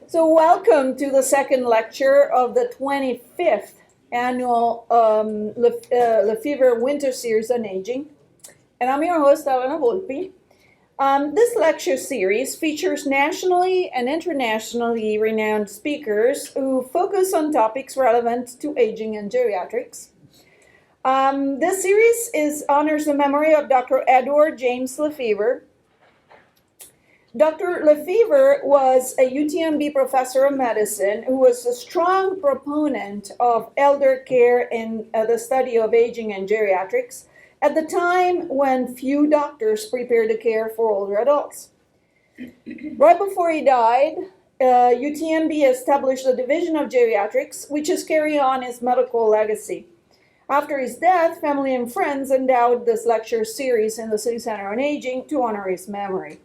So welcome to the second lecture of the 25th annual Lefeber Winter Series on Aging. And I'm your host, Elena Volpi. This lecture series features nationally and internationally renowned speakers who focus on topics relevant to aging and geriatrics. This series honors the memory of Dr. Edward James Lefeber. Dr. Lefeber was a UTMB professor of medicine who was a strong proponent of elder care and the study of aging and geriatrics at the time when few doctors prepared to care for older adults. Right before he died, UTMB established a division of geriatrics, which is carrying on his medical legacy. After his death, family and friends endowed this lecture series in the City Center on Aging to honor his memory.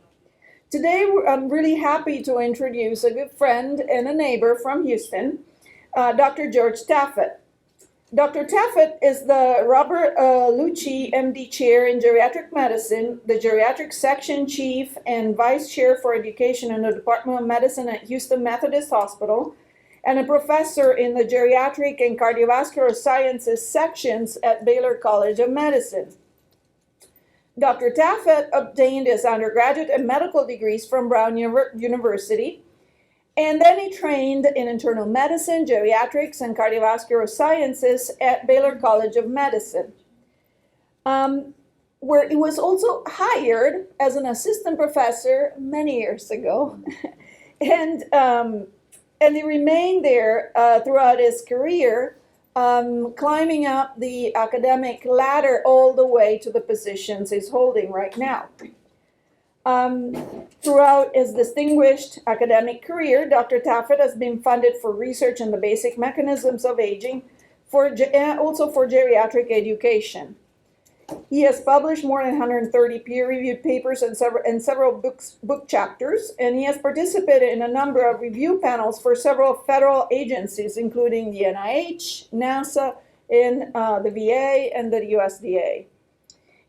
Today, I'm really happy to introduce a good friend and a neighbor from Houston, Dr. George Taffet. Dr. Taffet is the Robert Luchi MD Chair in Geriatric Medicine, the Geriatric Section Chief and Vice Chair for Education in the Department of Medicine at Houston Methodist Hospital, and a professor in the Geriatric and Cardiovascular Sciences sections at Baylor College of Medicine. Dr. Taffet obtained his undergraduate and medical degrees from Brown University, and then he trained in internal medicine, geriatrics, and cardiovascular sciences at Baylor College of Medicine, where he was also hired as an assistant professor many years ago, and he remained there throughout his career, climbing up the academic ladder all the way to the positions he's holding right now. Throughout his distinguished academic career, Dr. Taffet has been funded for research on the basic mechanisms of aging, also for geriatric education. He has published more than 130 peer-reviewed papers and several book chapters, and he has participated in a number of review panels for several federal agencies, including the NIH, NASA, and the VA, and the USDA.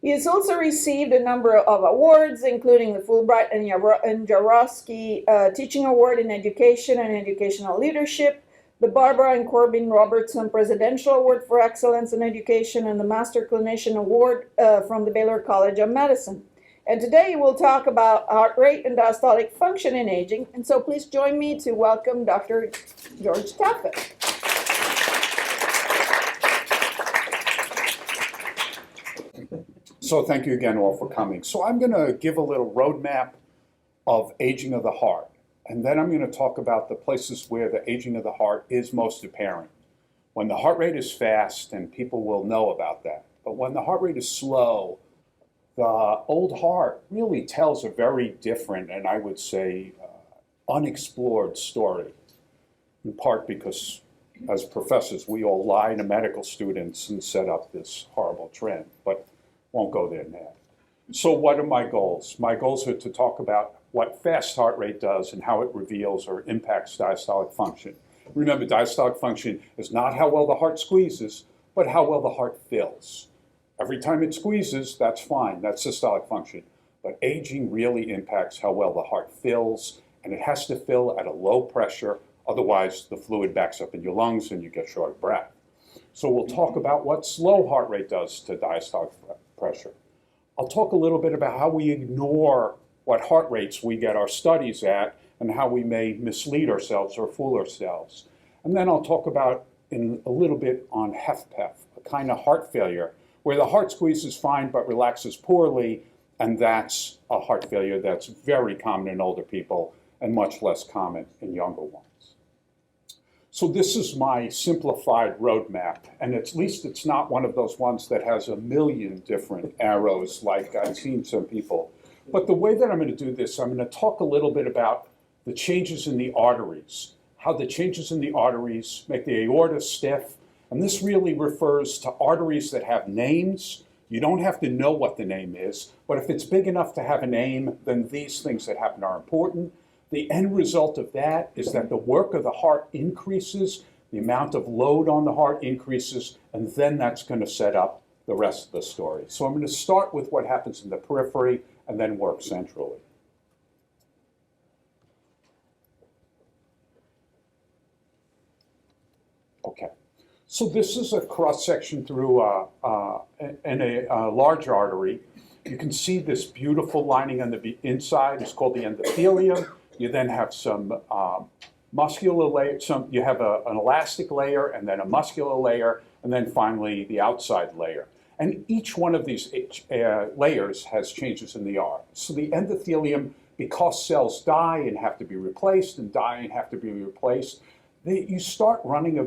He has also received a number of awards, including the Fulbright and Jaworski Teaching Award in Education and Educational Leadership, the Barbara and Corbin Robertson Presidential Award for Excellence in Education, and the Master Clinician Award from the Baylor College of Medicine. And today we'll talk about heart rate and diastolic function in aging. And so please join me to welcome Dr. George Taffet. So thank you again all for coming. So I'm going to give a little roadmap of aging of the heart. And then I'm going to talk about the places where the aging of the heart is most apparent. When the heart rate is fast, and people will know about that. But when the heart rate is slow, the old heart really tells a very different, and I would say unexplored story. In part because as professors, we all lie to medical students and set up this horrible trend, but won't go there now. So what are my goals? My goals are to talk about what fast heart rate does and how it reveals or impacts diastolic function. Remember, diastolic function is not how well the heart squeezes, but how well the heart fills. Every time it squeezes, that's fine, that's systolic function. But aging really impacts how well the heart fills, and it has to fill at a low pressure, otherwise the fluid backs up in your lungs and you get short of breath. So we'll talk about what slow heart rate does to diastolic pressure. I'll talk a little bit about how we ignore what heart rates we get our studies at and how we may mislead ourselves or fool ourselves. And then I'll talk about in a little bit on HFpEF, a kind of heart failure where the heart squeezes fine but relaxes poorly, and that's a heart failure that's very common in older people and much less common in younger ones. So this is my simplified roadmap, and at least it's not one of those ones that has a million different arrows like I've seen some people. But the way that I'm going to do this, I'm going to talk a little bit about the changes in the arteries, how the changes in the arteries make the aorta stiff, and this really refers to arteries that have names. You don't have to know what the name is, but if it's big enough to have a name, then these things that happen are important. The end result of that is that the work of the heart increases, the amount of load on the heart increases, and then that's going to set up the rest of the story. So I'm going to start with what happens in the periphery and then work centrally. Okay. So this is a cross-section through in a large artery. You can see this beautiful lining on the inside. It's called the endothelium. You then have some muscular layer, you have an elastic layer and then a muscular layer, and then finally the outside layer. And each one of these layers has changes in the R. So the endothelium, because cells die and have to be replaced and die and have to be replaced, you start running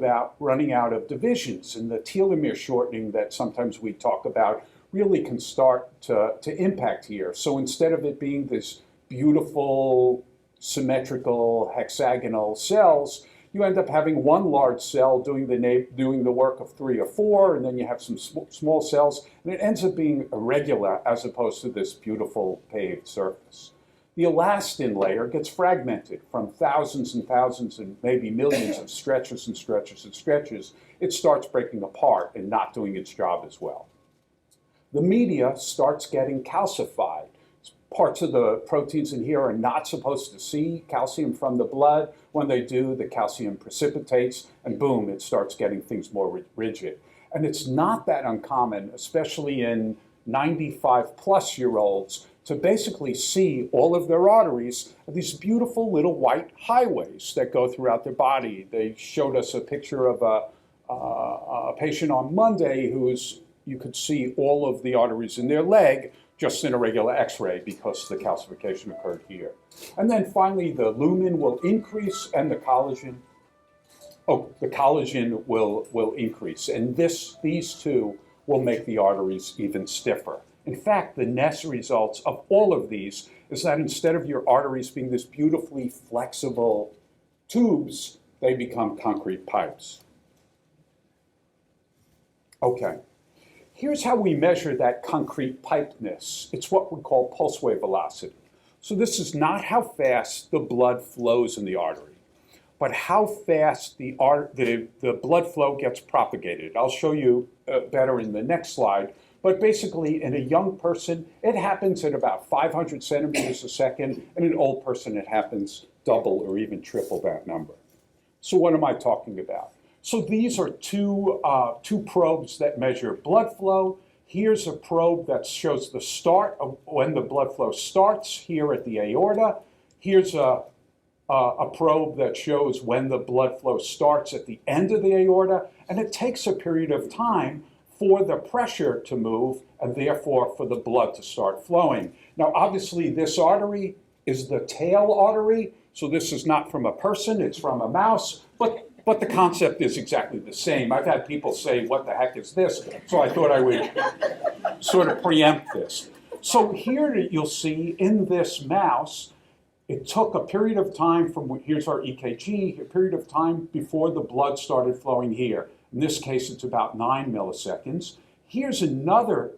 out of divisions, and the telomere shortening that sometimes we talk about really can start to impact here. So instead of it being this beautiful, symmetrical, hexagonal cells, you end up having one large cell doing the work of 3 or 4, and then you have some small cells, and it ends up being irregular as opposed to this beautiful paved surface. The elastin layer gets fragmented from thousands and thousands and maybe millions of stretches and stretches and stretches. It starts breaking apart and not doing its job as well. The media starts getting calcified. Parts of the proteins in here are not supposed to see calcium from the blood. When they do, the calcium precipitates, and boom, it starts getting things more rigid. And it's not that uncommon, especially in 95-plus-year-olds, to basically see all of their arteries are these beautiful little white highways that go throughout their body. They showed us a picture of a patient on Monday you could see all of the arteries in their leg just in a regular x-ray because the calcification occurred here. And then finally the lumen will increase and the collagen will increase. And these two will make the arteries even stiffer. In fact, the net results of all of these is that instead of your arteries being this beautifully flexible tubes, they become concrete pipes. Okay, here's how we measure that concrete pipeness. It's what we call pulse wave velocity. So this is not how fast the blood flows in the artery, but how fast the blood flow gets propagated. I'll show you better in the next slide. But basically, in a young person, it happens at about 500 centimeters a second. In an old person, it happens double or even triple that number. So what am I talking about? So these are two probes that measure blood flow. Here's a probe that shows the start of when the blood flow starts here at the aorta. Here's a probe that shows when the blood flow starts at the end of the aorta. And it takes a period of time for the pressure to move and therefore for the blood to start flowing. Now, obviously, this artery is the tail artery. So this is not from a person, it's from a mouse. But the concept is exactly the same. I've had people say, what the heck is this? So I thought I would sort of preempt this. So here you'll see in this mouse, it took a period of time here's our EKG, a period of time before the blood started flowing here. In this case, it's about 9 milliseconds. Here's the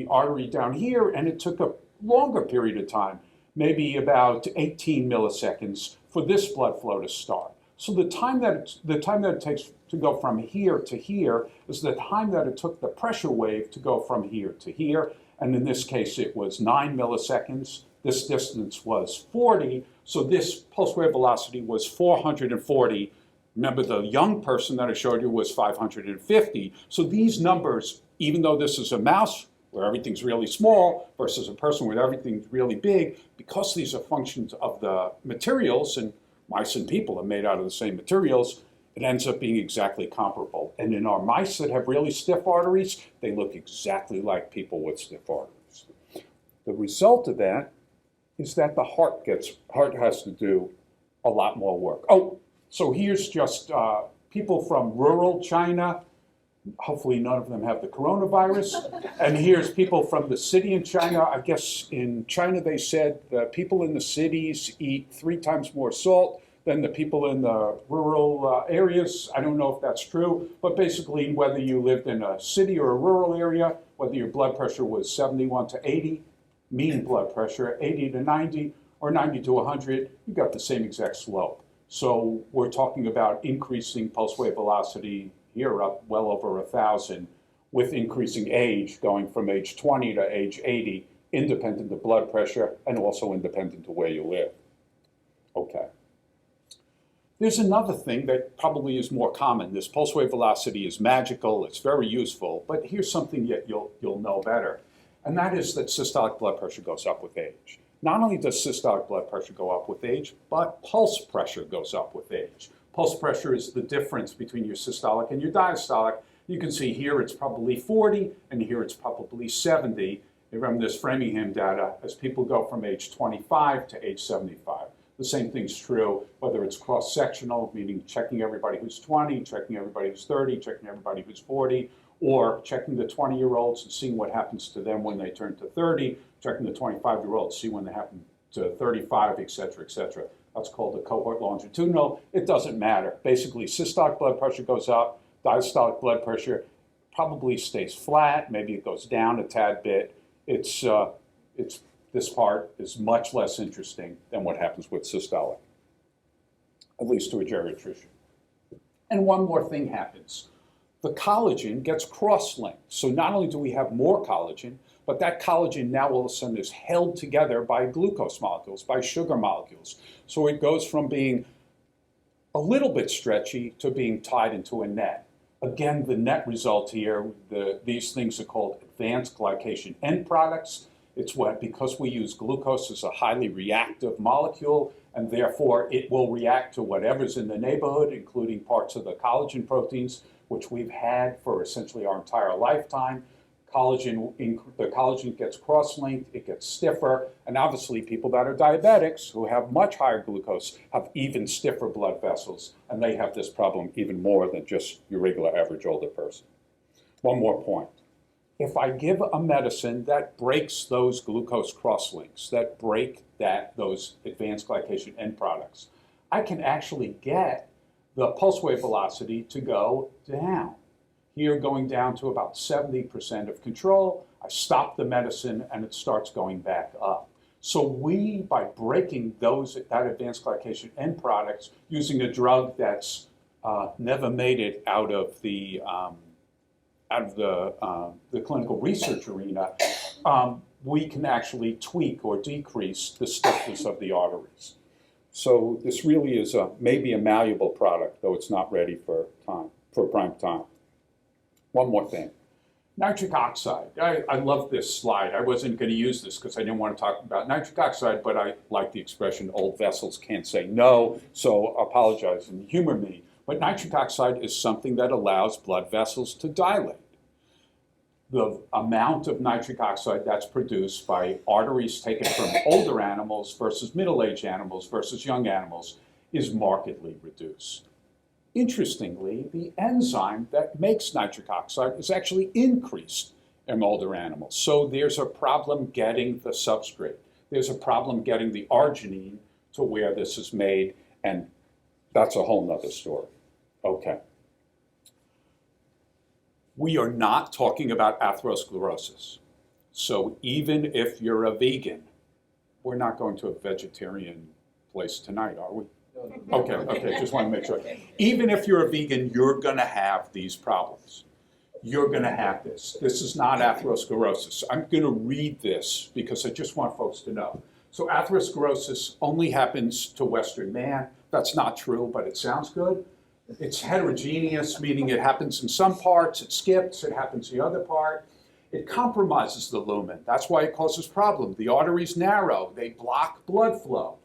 artery down here, and it took a longer period of time, maybe about 18 milliseconds for this blood flow to start. So the time that it takes to go from here to here is the time that it took the pressure wave to go from here to here. And in this case, it was 9 milliseconds. This distance was 40. So this pulse wave velocity was 440. Remember, the young person that I showed you was 550. So these numbers, even though this is a mouse where everything's really small versus a person where everything's really big, because these are functions of the materials, and mice and people are made out of the same materials, it ends up being exactly comparable. And in our mice that have really stiff arteries, they look exactly like people with stiff arteries. The result of that is that the heart has to do a lot more work. Oh, so here's just people from rural China. Hopefully none of them have the coronavirus. And here's people from the city in China. I guess in China they said the people in the cities eat 3 times more salt than the people in the rural areas. I don't know if that's true, but basically whether you lived in a city or a rural area, whether your blood pressure was 71 to 80, mean blood pressure, 80 to 90, or 90 to 100, you got the same exact slope. So we're talking about increasing pulse wave velocity here up well over 1,000 with increasing age, going from age 20 to age 80, independent of blood pressure and also independent of where you live. Okay. There's another thing that probably is more common. This pulse wave velocity is magical, it's very useful, but here's something that you'll know better, and that is that systolic blood pressure goes up with age. Not only does systolic blood pressure go up with age, but pulse pressure goes up with age. Pulse pressure is the difference between your systolic and your diastolic. You can see here it's probably 40, and here it's probably 70. Remember this Framingham data as people go from age 25 to age 75. The same thing's true whether it's cross-sectional, meaning checking everybody who's 20, checking everybody who's 30, checking everybody who's 40, or checking the 20-year-olds and seeing what happens to them when they turn to 30, checking the 25-year-olds, see when they happen to 35, et cetera, et cetera. That's called a cohort longitudinal. It doesn't matter. Basically, systolic blood pressure goes up, diastolic blood pressure probably stays flat, maybe it goes down a tad bit. This part is much less interesting than what happens with systolic, at least to a geriatrician. And one more thing happens. The collagen gets cross-linked. So not only do we have more collagen, but that collagen now all of a sudden is held together by glucose molecules, by sugar molecules. So it goes from being a little bit stretchy to being tied into a net. Again, the net result here, these things are called advanced glycation end products. It's what, because we use glucose as a highly reactive molecule, and therefore it will react to whatever's in the neighborhood, including parts of the collagen proteins, which we've had for essentially our entire lifetime. The collagen gets cross-linked, it gets stiffer, and obviously people that are diabetics who have much higher glucose have even stiffer blood vessels, and they have this problem even more than just your regular average older person. One more point. If I give a medicine that breaks those glucose cross-links, that break those advanced glycation end products, I can actually get the pulse wave velocity to go down. Here going down to about 70% of control, I stop the medicine and it starts going back up. So by breaking that advanced glycation end products, using a drug that's never made it out of the clinical research arena, we can actually tweak or decrease the stiffness of the arteries. So this really is maybe a malleable product, though it's not ready for prime time. One more thing. Nitric oxide. I love this slide. I wasn't going to use this because I didn't want to talk about nitric oxide, but I like the expression old vessels can't say no, so apologize and humor me. But nitric oxide is something that allows blood vessels to dilate. The amount of nitric oxide that's produced by arteries taken from older animals versus middle-aged animals versus young animals is markedly reduced. Interestingly, the enzyme that makes nitric oxide is actually increased in older animals. So there's a problem getting the substrate. There's a problem getting the arginine to where this is made, and that's a whole nother story. Okay. We are not talking about atherosclerosis. So even if you're a vegan, we're not going to a vegetarian place tonight, are we? Okay, just want to make sure. Even if you're a vegan, you're going to have these problems. You're going to have this. This is not atherosclerosis. I'm going to read this because I just want folks to know. So atherosclerosis only happens to Western man. That's not true, but it sounds good. It's heterogeneous, meaning it happens in some parts, it skips, it happens the other part. It compromises the lumen. That's why it causes problems. The arteries narrow, they block blood flow.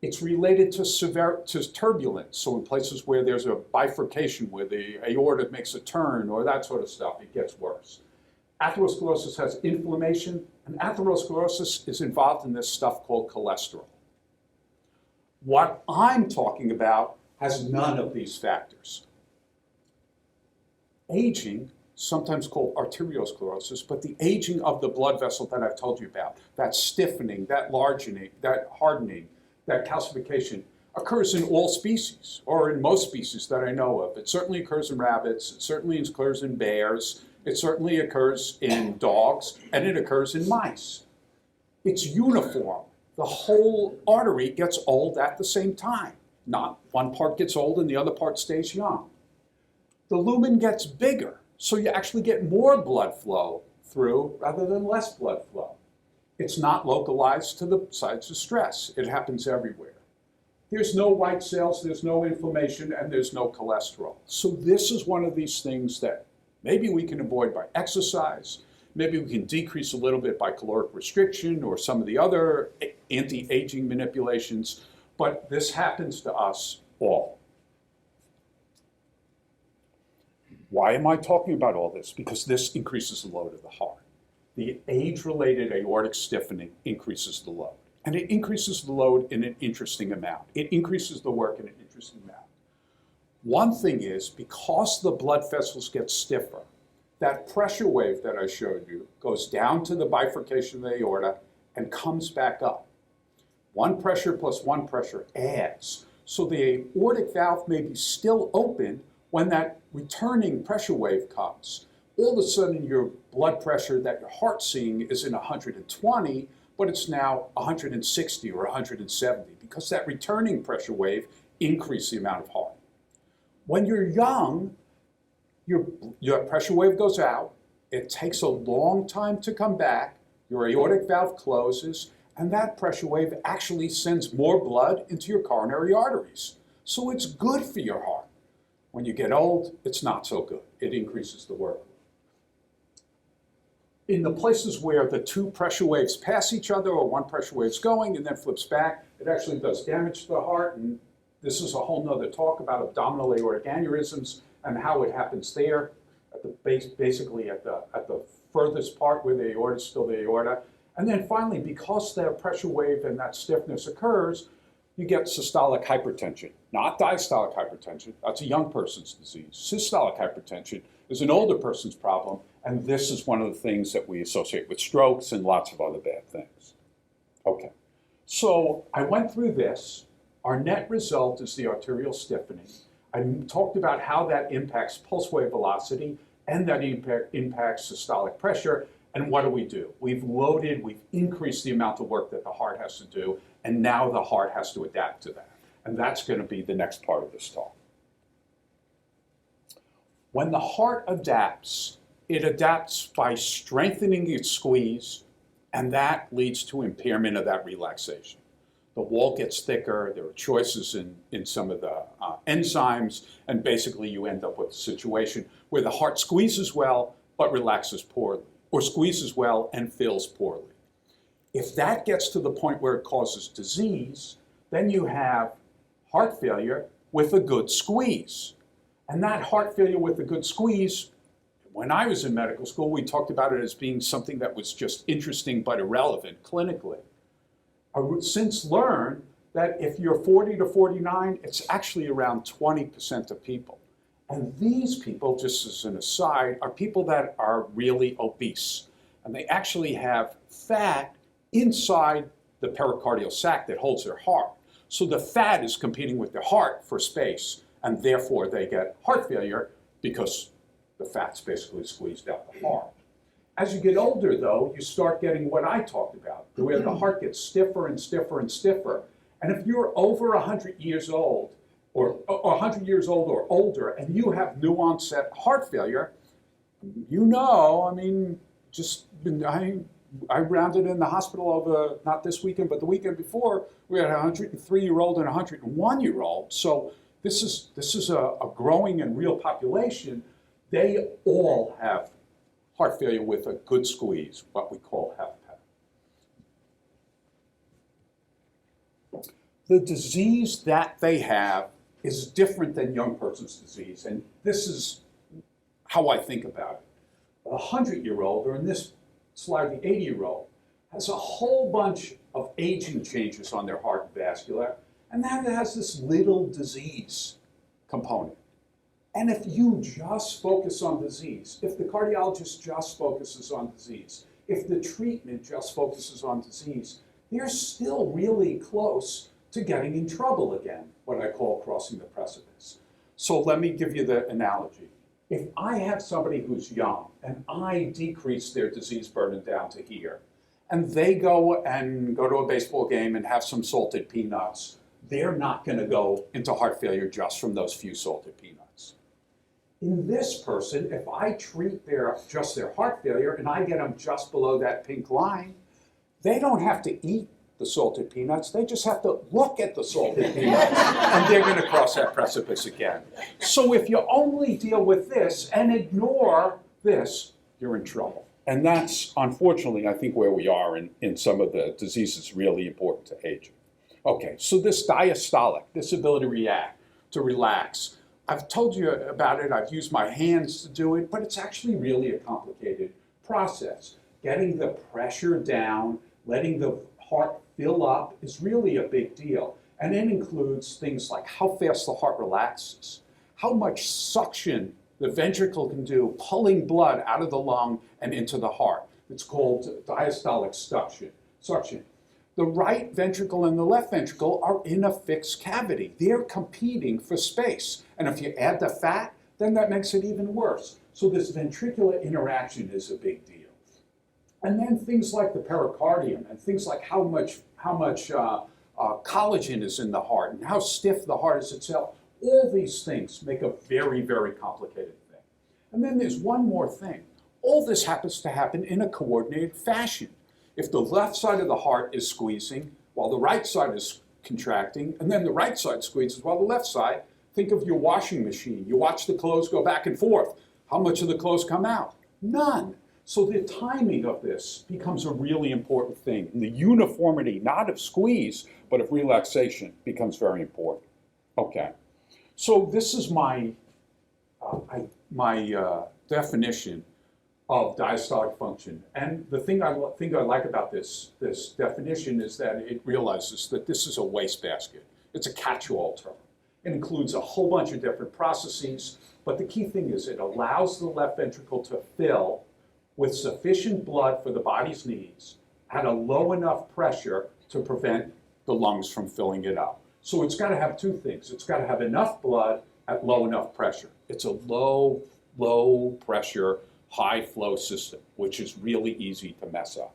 It's related to turbulence. So in places where there's a bifurcation, where the aorta makes a turn or that sort of stuff, it gets worse. Atherosclerosis has inflammation, and atherosclerosis is involved in this stuff called cholesterol. What I'm talking about has none of these factors. Aging, sometimes called arteriosclerosis, but the aging of the blood vessel that I've told you about, that stiffening, that largening, that hardening, that calcification, occurs in all species, or in most species that I know of. It certainly occurs in rabbits, it certainly occurs in bears, it certainly occurs in dogs, and it occurs in mice. It's uniform. The whole artery gets old at the same time. Not one part gets old and the other part stays young. The lumen gets bigger, so you actually get more blood flow through rather than less blood flow. It's not localized to the sites of stress. It happens everywhere. there's no white cells, there's no inflammation, and there's no cholesterol. So this is one of these things that maybe we can avoid by exercise, maybe we can decrease a little bit by caloric restriction or some of the other anti-aging manipulations, but this happens to us all. Why am I talking about all this? Because this increases the load of the heart. The age-related aortic stiffening increases the load. And it increases the load in an interesting amount. It increases the work in an interesting amount. One thing is, because the blood vessels get stiffer, that pressure wave that I showed you goes down to the bifurcation of the aorta and comes back up. One pressure plus one pressure adds. So the aortic valve may be still open when that returning pressure wave comes. All of a sudden, your blood pressure that your heart's seeing isn't 120, but it's now 160 or 170 because that returning pressure wave increased the amount of heart. When you're young, your pressure wave goes out, it takes a long time to come back, your aortic valve closes, and that pressure wave actually sends more blood into your coronary arteries. So it's good for your heart. When you get old, it's not so good. It increases the workload. In the places where the two pressure waves pass each other or one pressure wave's going and then flips back, it actually does damage to the heart. And this is a whole nother talk about abdominal aortic aneurysms and how it happens there, at the base, basically at the furthest part where the aorta is still the aorta. And then finally, because that pressure wave and that stiffness occurs, you get systolic hypertension, not diastolic hypertension. That's a young person's disease. Systolic hypertension is an older person's problem, and this is one of the things that we associate with strokes and lots of other bad things. Okay, so I went through this. Our net result is the arterial stiffening. I talked about how that impacts pulse wave velocity and that impacts systolic pressure. And what do? We've increased the amount of work that the heart has to do, and now the heart has to adapt to that. And that's going to be the next part of this talk. When the heart adapts, it adapts by strengthening its squeeze, and that leads to impairment of that relaxation. The wall gets thicker, there are choices in some of the enzymes, and basically you end up with a situation where the heart squeezes well, but relaxes poorly, or squeezes well and fills poorly. If that gets to the point where it causes disease, then you have heart failure with a good squeeze. And that heart failure with a good squeeze, when I was in medical school, we talked about it as being something that was just interesting but irrelevant clinically. I've since learned that if you're 40 to 49, it's actually around 20% of people. And these people, just as an aside, are people that are really obese. And they actually have fat inside the pericardial sac that holds their heart. So the fat is competing with their heart for space, and therefore they get heart failure because the fat's basically squeezed out the heart. As you get older, though, you start getting what I talked about, where the heart gets stiffer and stiffer and stiffer. And if you're over 100 years old, or 100 years old or older, and you have new onset heart failure, I rounded in the hospital over, not this weekend, but the weekend before, we had a 103-year-old and a 101-year-old. So this is a growing and real population. They all have heart failure with a good squeeze, what we call HFpEF. The disease that they have is different than young person's disease, and this is how I think about it. A 100-year-old, or in this slide, the 80-year-old, has a whole bunch of aging changes on their heart and vascular, and that has this little disease component. And if you just focus on disease, if the cardiologist just focuses on disease, if the treatment just focuses on disease, they're still really close to getting in trouble again, what I call crossing the precipice. So let me give you the analogy. If I have somebody who's young and I decrease their disease burden down to here, and they go to a baseball game and have some salted peanuts, they're not going to go into heart failure just from those few salted peanuts. In this person, if I treat just their heart failure and I get them just below that pink line, they don't have to eat the salted peanuts. They just have to look at the salted peanuts, and they're going to cross that precipice again. So if you only deal with this and ignore this, you're in trouble. And that's, unfortunately, I think where we are in some of the diseases really important to aging. Okay, so this diastolic, this ability to react, to relax. I've told you about it, I've used my hands to do it, but it's actually really a complicated process. Getting the pressure down, letting the heart fill up is really a big deal. And it includes things like how fast the heart relaxes, how much suction the ventricle can do, pulling blood out of the lung and into the heart. It's called diastolic suction. The right ventricle and the left ventricle are in a fixed cavity. They're competing for space. And if you add the fat, then that makes it even worse. So this ventricular interaction is a big deal. And then things like the pericardium and things like how much collagen is in the heart and how stiff the heart is itself. All these things make a very, very complicated thing. And then there's one more thing. All this happens to happen in a coordinated fashion. If the left side of the heart is squeezing while the right side is contracting, and then the right side squeezes while the left side, think of your washing machine. You watch the clothes go back and forth. How much of the clothes come out? None. So the timing of this becomes a really important thing. And the uniformity, not of squeeze, but of relaxation, becomes very important. Okay. So this is my definition of diastolic function. And the thing I like about this definition is that it realizes that this is a wastebasket. It's a catch-all term. It includes a whole bunch of different processes, but the key thing is it allows the left ventricle to fill with sufficient blood for the body's needs at a low enough pressure to prevent the lungs from filling it up. So it's got to have two things. It's got to have enough blood at low enough pressure. It's a low pressure, high flow system, which is really easy to mess up.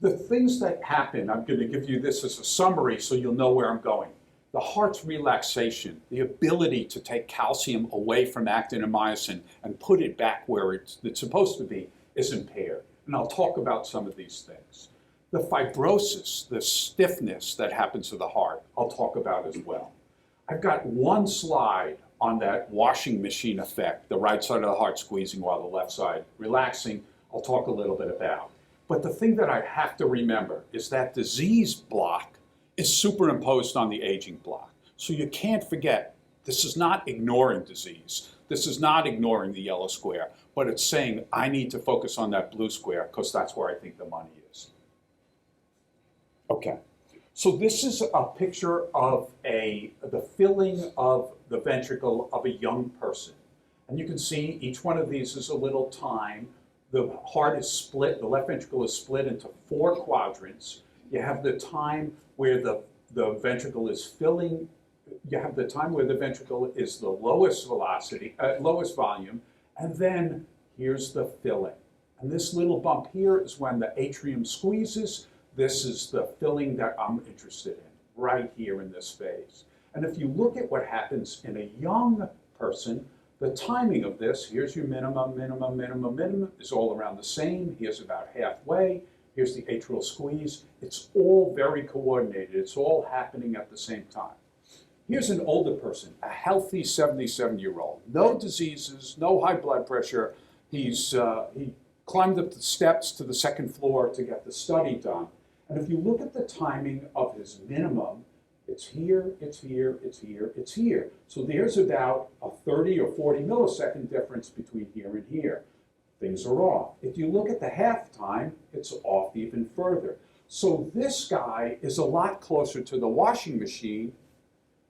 The things that happen, I'm going to give you this as a summary so you'll know where I'm going. The heart's relaxation, the ability to take calcium away from actin and myosin and put it back where it's supposed to be, is impaired. And I'll talk about some of these things. The fibrosis, the stiffness that happens to the heart, I'll talk about as well. I've got one slide on that washing machine effect, the right side of the heart squeezing while the left side relaxing, I'll talk a little bit about. But the thing that I have to remember is that disease block is superimposed on the aging block. So you can't forget, this is not ignoring disease. This is not ignoring the yellow square, but it's saying I need to focus on that blue square because that's where I think the money is. Okay, so this is a picture of the filling of the ventricle of a young person. And you can see each one of these is a little time. The heart is split, the left ventricle is split into 4 quadrants. You have the time where the ventricle is filling, you have the time where the ventricle is the lowest velocity, lowest volume, and then here's the filling. And this little bump here is when the atrium squeezes. This is the filling that I'm interested in, right here in this phase. And if you look at what happens in a young person, the timing of this, here's your minimum, is all around the same. Here's about halfway. Here's the atrial squeeze. It's all very coordinated. It's all happening at the same time. Here's an older person, a healthy 77-year-old. No diseases, no high blood pressure. He climbed up the steps to the 2nd floor to get the study done. And if you look at the timing of his minimum, it's here, it's here, it's here, it's here. So there's about a 30 or 40 millisecond difference between here and here. Things are off. If you look at the half time, it's off even further. So this guy is a lot closer to the washing machine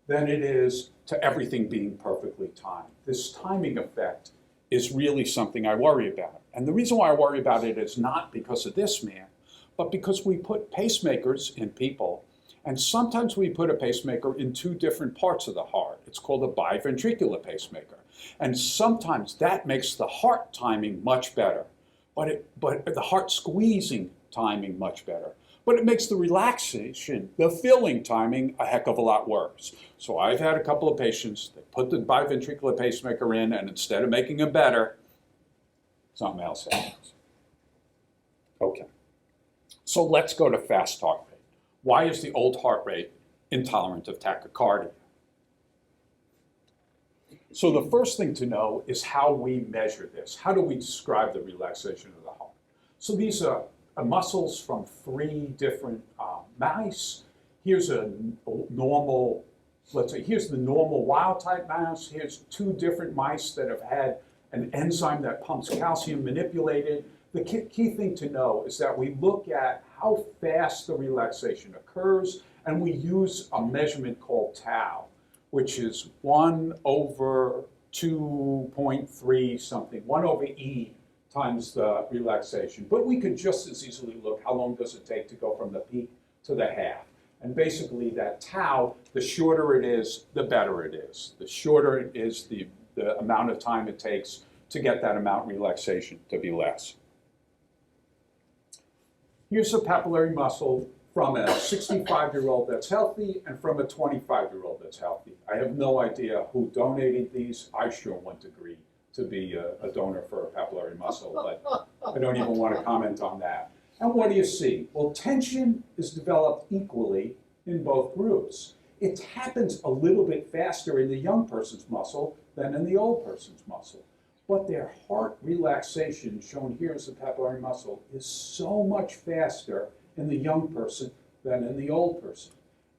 than it is to everything being perfectly timed. This timing effect is really something I worry about. And the reason why I worry about it is not because of this man, but because we put pacemakers in people, and sometimes we put a pacemaker in 2 different parts of the heart. It's called a biventricular pacemaker. And sometimes that makes the heart timing much better, but the heart squeezing timing much better. But it makes the relaxation, the filling timing, a heck of a lot worse. So I've had a couple of patients that put the biventricular pacemaker in, and instead of making them better, something else happens. Okay, so let's go to fast heart rate. Why is the old heart rate intolerant of tachycardia? So the first thing to know is how we measure this. How do we describe the relaxation of the heart? So these are muscles from 3 different mice. Here's a normal, let's say, here's the normal wild type mouse. Here's 2 different mice that have had an enzyme that pumps calcium manipulated. The key thing to know is that we look at how fast the relaxation occurs, and we use a measurement called tau, which is 1 over 2.3 something, 1 over E times the relaxation. But we could just as easily look how long does it take to go from the peak to the half. And basically that tau, the shorter it is, the better it is. The shorter it is, the amount of time it takes to get that amount of relaxation to be less. Here's a papillary muscle from a 65-year-old that's healthy and from a 25-year-old that's healthy. I have no idea who donated these. I sure wouldn't agree to be a donor for a papillary muscle, but I don't even want to comment on that. And what do you see? Well, tension is developed equally in both groups. It happens a little bit faster in the young person's muscle than in the old person's muscle. But their heart relaxation, shown here as the papillary muscle, is so much faster in the young person than in the old person.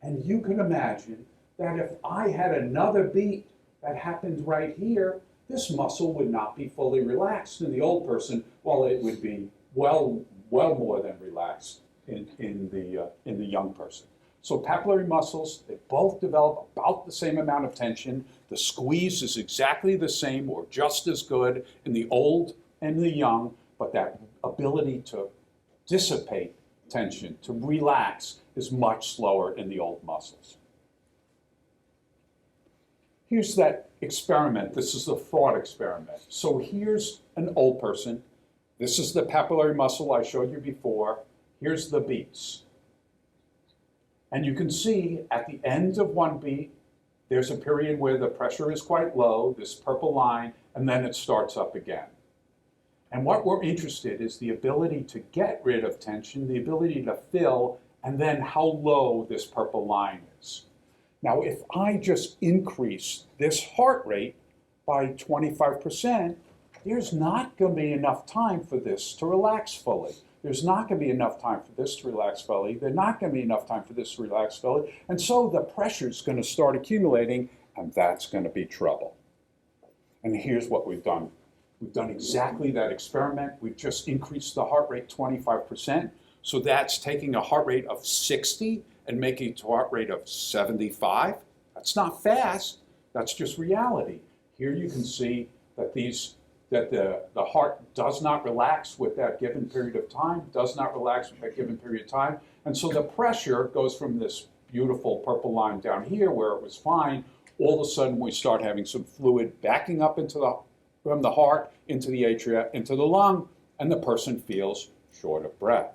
And you can imagine that if I had another beat that happened right here, this muscle would not be fully relaxed in the old person, while it would be well more than relaxed in the young person. So papillary muscles, they both develop about the same amount of tension. The squeeze is exactly the same or just as good in the old and the young, but that ability to dissipate tension, to relax, is much slower in the old muscles. Here's that experiment. This is the thought experiment. So here's an old person. This is the papillary muscle I showed you before. Here's the beats. And you can see at the end of one beat, there's a period where the pressure is quite low, this purple line, and then it starts up again. And what we're interested in is the ability to get rid of tension, the ability to fill, and then how low this purple line is. Now, if I just increase this heart rate by 25%, there's not going to be enough time for this to relax fully. There's not going to be enough time for this to relax fully. There's not going to be enough time for this to relax fully. And so the pressure is going to start accumulating, and that's going to be trouble. And here's what we've done. We've done exactly that experiment. We've just increased the heart rate 25%. So that's taking a heart rate of 60 and making it to a heart rate of 75. That's not fast. That's just reality. Here you can see that the heart does not relax with that given period of time, does not relax with that given period of time. And so the pressure goes from this beautiful purple line down here where it was fine. All of a sudden we start having some fluid backing up from the heart into the atria, into the lung, and the person feels short of breath.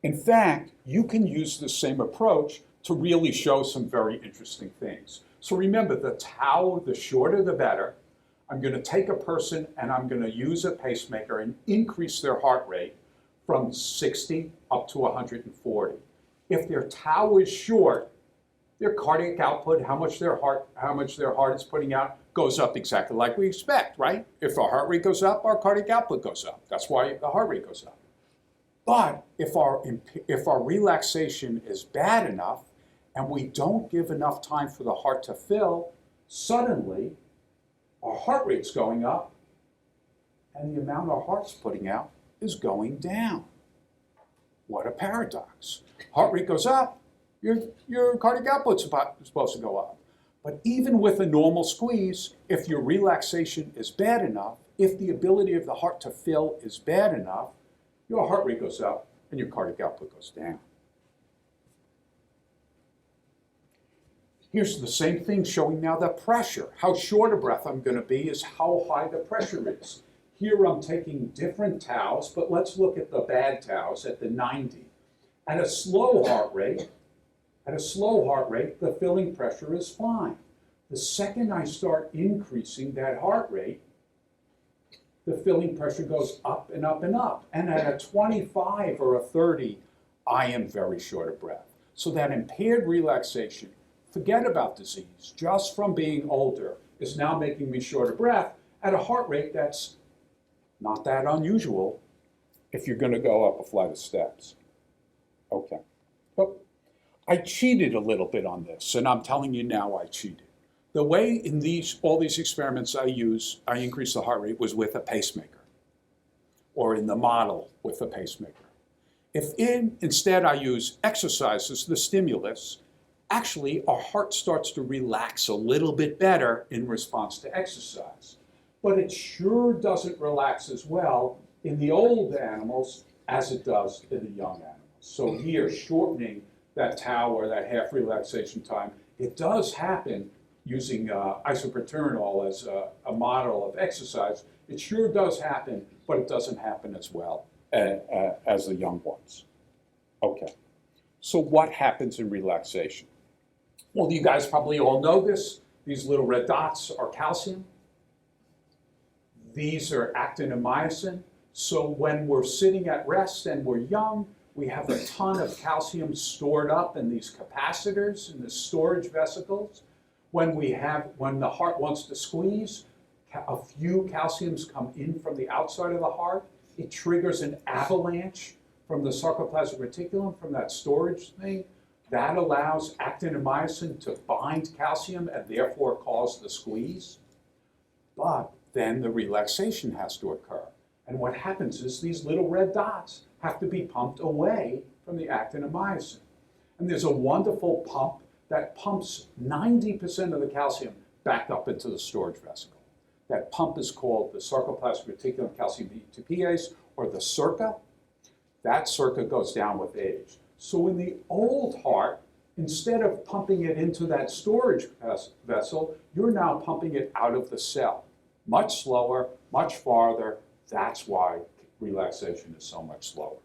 In fact, you can use the same approach to really show some very interesting things. So remember, the tau, the shorter the better. I'm going to take a person and I'm going to use a pacemaker and increase their heart rate from 60 up to 140. If their tau is short, their cardiac output, how much their heart is putting out, goes up exactly like we expect, right? If our heart rate goes up, our cardiac output goes up. That's why the heart rate goes up. But if our relaxation is bad enough and we don't give enough time for the heart to fill, suddenly our heart rate's going up and the amount our heart's putting out is going down. What a paradox. Heart rate goes up, your cardiac output's supposed to go up. But even with a normal squeeze, if your relaxation is bad enough, if the ability of the heart to fill is bad enough, your heart rate goes up and your cardiac output goes down. Here's the same thing showing now the pressure. How short a breath I'm going to be is how high the pressure is. Here I'm taking different taus, but let's look at the bad taus at the 90. At a slow heart rate, the filling pressure is fine. The second I start increasing that heart rate, the filling pressure goes up and up and up. And at a 25 or a 30, I am very short of breath. So that impaired relaxation, forget about disease, just from being older, is now making me short of breath at a heart rate that's not that unusual if you're going to go up a flight of steps. Okay. Well, I cheated a little bit on this, and I'm telling you now I cheated. The way in all these experiments I increased the heart rate was with a pacemaker, or in the model with a pacemaker. If instead I use exercise as the stimulus, actually our heart starts to relax a little bit better in response to exercise. But it sure doesn't relax as well in the old animals as it does in the young animals. So here, shortening that tau or that half relaxation time, it does happen using isoproterenol as a model of exercise. It sure does happen, but it doesn't happen as well as the young ones. Okay, so what happens in relaxation? Well, you guys probably all know this. These little red dots are calcium. These are actin and myosin. So when we're sitting at rest and we're young, we have a ton of calcium stored up in these capacitors, in the storage vesicles. When the heart wants to squeeze, a few calciums come in from the outside of the heart. It triggers an avalanche from the sarcoplasmic reticulum, from that storage thing. That allows actin and myosin to bind calcium and therefore cause the squeeze. But then the relaxation has to occur. And what happens is these little red dots have to be pumped away from the actin and myosin. And there's a wonderful pump that pumps 90% of the calcium back up into the storage vesicle. That pump is called the sarcoplasmic reticulum calcium ATPase, or the Circa. That Circa goes down with age. So in the old heart, instead of pumping it into that storage vessel, you're now pumping it out of the cell. Much slower, much farther. That's why relaxation is so much slower.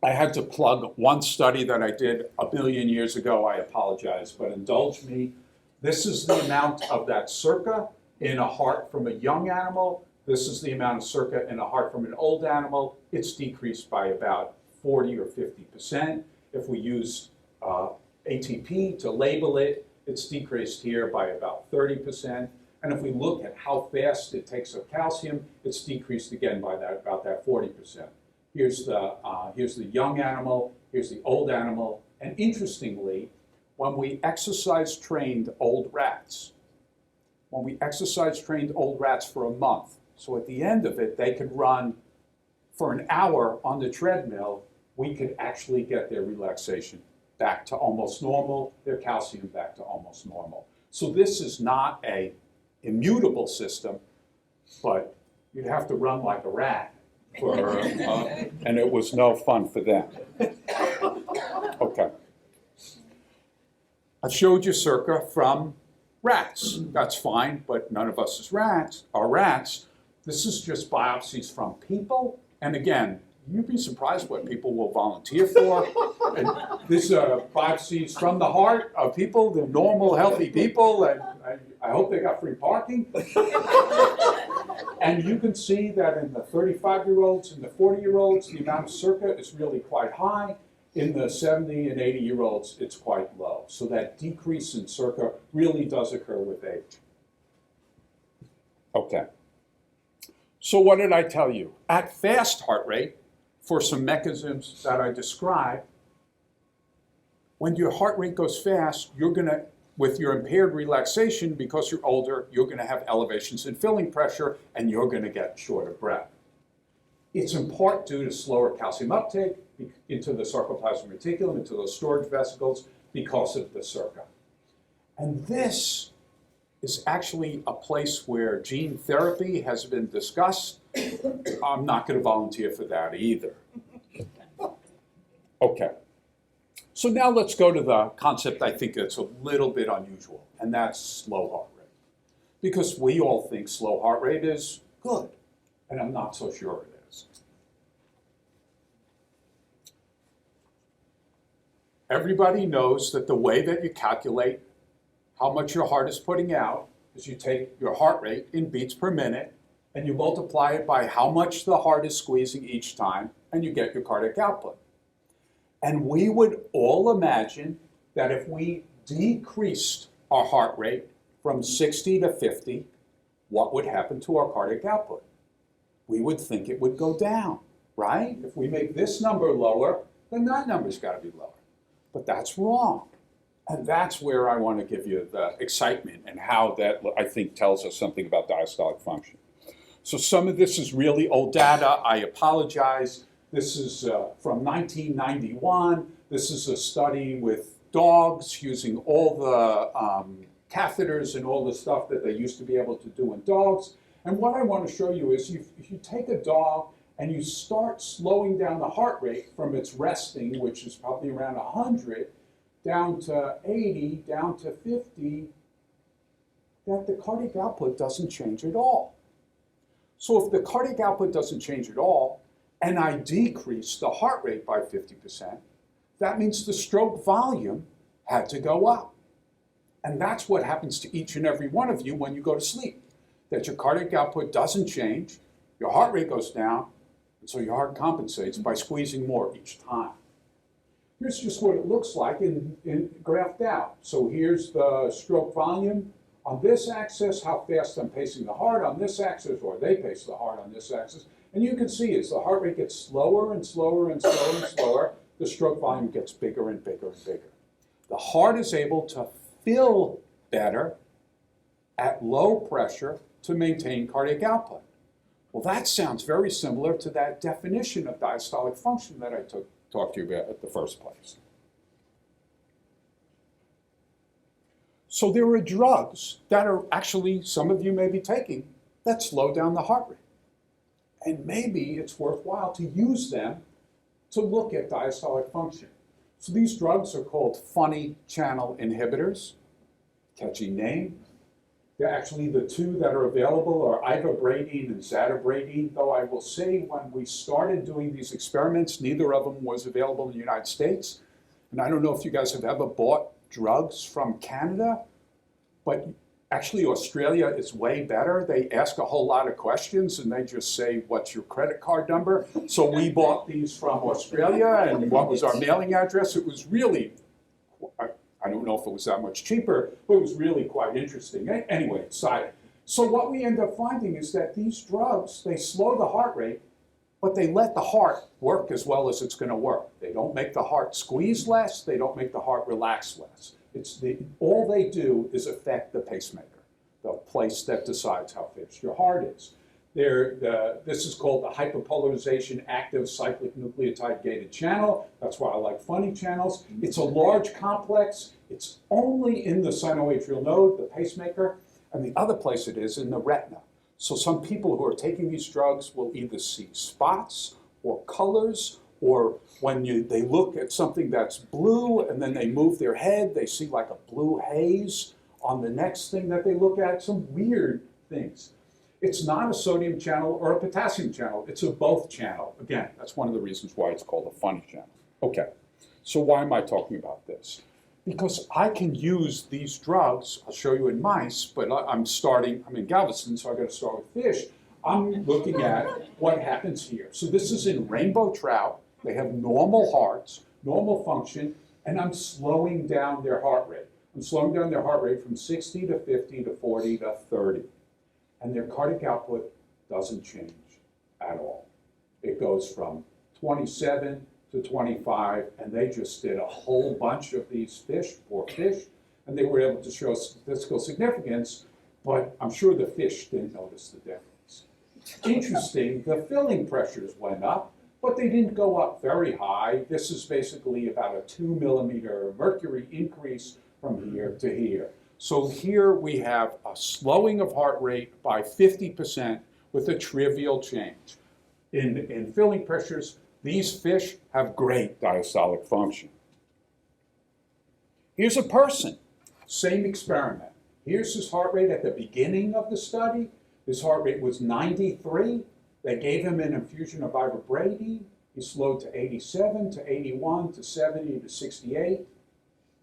I had to plug one study that I did a billion years ago. I apologize, but indulge me. This is the amount of that Circa in a heart from a young animal. This is the amount of Circa in a heart from an old animal. It's decreased by about 40 or 50%. If we use ATP to label it, it's decreased here by about 30%. And if we look at how fast it takes up calcium, it's decreased again by about that 40%. Here's the young animal, here's the old animal. And interestingly, when we exercise-trained old rats for a month, so at the end of it, they could run for an hour on the treadmill, we could actually get their relaxation back to almost normal, their calcium back to almost normal. So this is not an immutable system, but you'd have to run like a rat, and it was no fun for them. Okay. I showed you Circa from rats. That's fine, but none of us are rats. This is just biopsies from people. And again, you'd be surprised what people will volunteer for. And these are biopsies from the heart of people, they're normal, healthy people, and I hope they got free parking. And you can see that in the 35-year-olds and the 40-year-olds, the amount of Circa is really quite high. In the 70 and 80-year-olds, it's quite low. So that decrease in Circa really does occur with age. Okay. So what did I tell you? At fast heart rate, for some mechanisms that I described, when your heart rate goes fast, you're going to, with your impaired relaxation, because you're older, you're going to have elevations in filling pressure, and you're going to get short of breath. It's in part due to slower calcium uptake into the sarcoplasmic reticulum, into those storage vesicles, because of the Circa. And this is actually a place where gene therapy has been discussed. I'm not going to volunteer for that either. Okay. So now let's go to the concept I think that's a little bit unusual, and that's slow heart rate. Because we all think slow heart rate is good, and I'm not so sure it is. Everybody knows that the way that you calculate how much your heart is putting out is you take your heart rate in beats per minute and you multiply it by how much the heart is squeezing each time, and you get your cardiac output. And we would all imagine that if we decreased our heart rate from 60 to 50, what would happen to our cardiac output? We would think it would go down, right? If we make this number lower, then that number's got to be lower. But that's wrong. And that's where I want to give you the excitement and how that, I think, tells us something about diastolic function. So some of this is really old data. I apologize. This is from 1991. This is a study with dogs using all the catheters and all the stuff that they used to be able to do in dogs. And what I want to show you is if you take a dog and you start slowing down the heart rate from its resting, which is probably around 100, down to 80, down to 50, that the cardiac output doesn't change at all. So if the cardiac output doesn't change at all, and I decrease the heart rate by 50%, that means the stroke volume had to go up. And that's what happens to each and every one of you when you go to sleep, that your cardiac output doesn't change, your heart rate goes down, and so your heart compensates by squeezing more each time. Here's just what it looks like in graphed out. So here's the stroke volume. On this axis, how fast I'm pacing the heart. On this axis, or they pace the heart on this axis. And you can see as the heart rate gets slower and slower and slower and slower, the stroke volume gets bigger and bigger and bigger. The heart is able to fill better at low pressure to maintain cardiac output. Well, that sounds very similar to that definition of diastolic function that I talked to you about at the first place. So there are drugs that are actually, some of you may be taking, that slow down the heart rate. And maybe it's worthwhile to use them to look at diastolic function. So these drugs are called funny channel inhibitors. Catchy name. They're actually the two that are available are ivabradine and zadabradine, though I will say when we started doing these experiments, neither of them was available in the United States. And I don't know if you guys have ever bought drugs from Canada, but actually Australia is way better. They ask a whole lot of questions and they just say, what's your credit card number? So we bought these from Australia, and what was our mailing address? It was really, I don't know if it was that much cheaper, but it was really quite interesting. Anyway, side. So what we end up finding is that these drugs, they slow the heart rate, but they let the heart work as well as it's going to work. They don't make the heart squeeze less. They don't make the heart relax less. All they do is affect the pacemaker, the place that decides how fast your heart is. This is called the hyperpolarization active cyclic nucleotide gated channel. That's why I like funny channels. It's a large complex. It's only in the sinoatrial node, the pacemaker, and the other place it is in the retina. So some people who are taking these drugs will either see spots or colors, or when they look at something that's blue and then they move their head, they see like a blue haze on the next thing that they look at, some weird things. It's not a sodium channel or a potassium channel. It's a both channel. Again, that's one of the reasons why it's called a funny channel. Okay, so why am I talking about this? Because I can use these drugs, I'll show you in mice, but I'm in Galveston, so I got to start with fish. I'm looking at what happens here. So this is in rainbow trout. They have normal hearts, normal function, and I'm slowing down their heart rate. I'm slowing down their heart rate from 60 to 50 to 40 to 30. And their cardiac output doesn't change at all. It goes from 27 to 25, and they just did a whole bunch of these fish, poor fish, and they were able to show statistical significance, but I'm sure the fish didn't notice the difference. Interesting, the filling pressures went up, but they didn't go up very high. This is basically about a 2 millimeter mercury increase from here to here. So here we have a slowing of heart rate by 50% with a trivial change. In filling pressures, these fish have great diastolic function. Here's a person, same experiment. Here's his heart rate at the beginning of the study. His heart rate was 93. They gave him an infusion of ivabradine. He slowed to 87, to 81, to 70, to 68.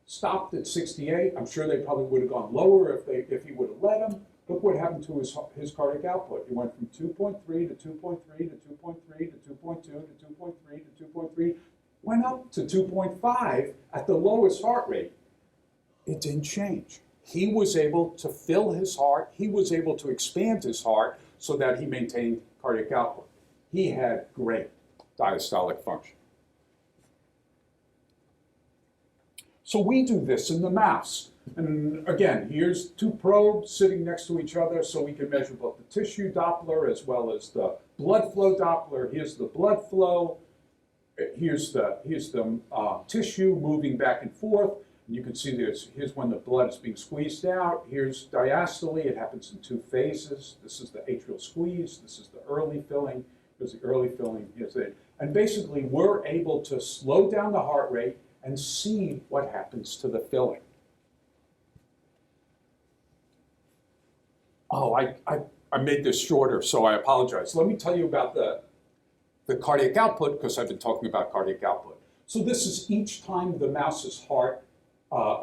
stopped at 68. I'm sure they probably would have gone lower if he would have let him. Look what happened to his cardiac output. He went from 2.3 to 2.3 to 2.3 to 2.2 to 2.3 to 2.3, went up to 2.5 at the lowest heart rate. It didn't change. He was able to fill his heart. He was able to expand his heart so that he maintained cardiac output. He had great diastolic function. So we do this in the mouse. And again, here's two probes sitting next to each other so we can measure both the tissue Doppler as well as the blood flow Doppler. Here's the blood flow. Here's the tissue moving back and forth. And you can see here's when the blood is being squeezed out. Here's diastole. It happens in two phases. This is the atrial squeeze. This is the early filling. Here's the early filling. Here's it. And basically, we're able to slow down the heart rate and see what happens to the filling. Oh, I made this shorter, so I apologize. Let me tell you about the cardiac output, because I've been talking about cardiac output. So this is each time the mouse's heart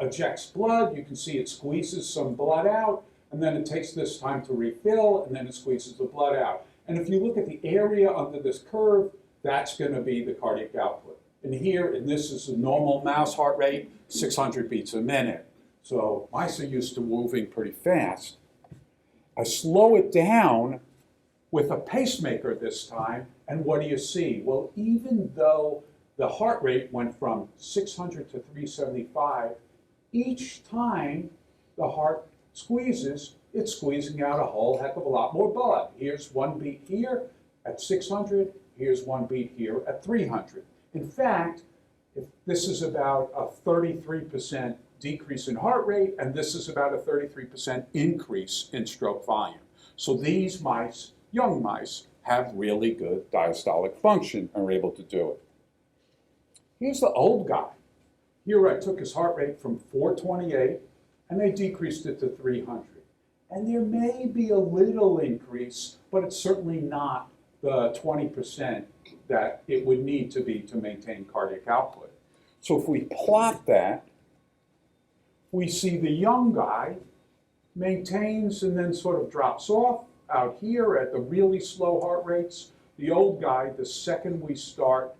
ejects blood. You can see it squeezes some blood out, and then it takes this time to refill, and then it squeezes the blood out. And if you look at the area under this curve, that's going to be the cardiac output. And here, and this is a normal mouse heart rate, 600 beats a minute. So mice are used to moving pretty fast. I slow it down with a pacemaker this time, and what do you see? Well, even though the heart rate went from 600 to 375, each time the heart squeezes, it's squeezing out a whole heck of a lot more blood. Here's one beat here at 600, here's one beat here at 300. In fact, if this is about a 33% decrease in heart rate, and this is about a 33% increase in stroke volume. So these mice, young mice, have really good diastolic function and are able to do it. Here's the old guy. Here I took his heart rate from 428 and I decreased it to 300. And there may be a little increase, but it's certainly not the 20% that it would need to be to maintain cardiac output. So if we plot that, we see the young guy maintains and then sort of drops off out here at the really slow heart rates. The old guy, the second we start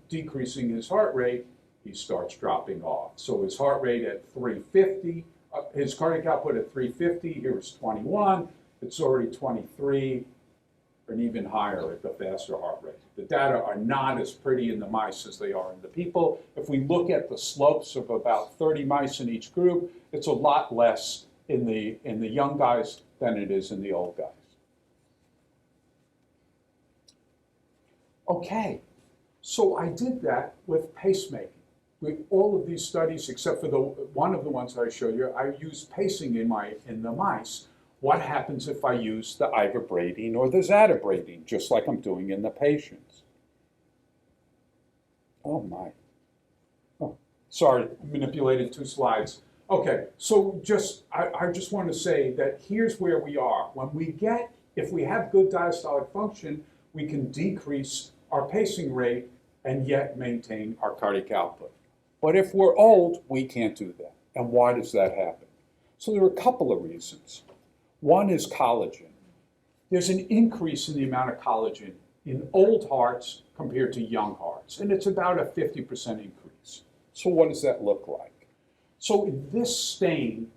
decreasing his heart rate, he starts dropping off. So his heart rate at 350, his cardiac output at 350, here is 21, it's already 23, and even higher at the faster heart rate. The data are not as pretty in the mice as they are in the people. If we look at the slopes of about 30 mice in each group, it's a lot less in the young guys than it is in the old guys. Okay, so I did that with pacemaking. With all of these studies, except for one of the ones that I showed you, I used pacing in the mice. What happens if I use the ivabradine or the zadabradine, just like I'm doing in the patients? Oh my. Oh, sorry, manipulated two slides. Okay, so I just want to say that here's where we are. If we have good diastolic function, we can decrease our pacing rate and yet maintain our cardiac output. But if we're old, we can't do that. And why does that happen? So there are a couple of reasons. One is collagen. There's an increase in the amount of collagen in old hearts compared to young hearts, and it's about a 50% increase. So what does that look like? So in this stain,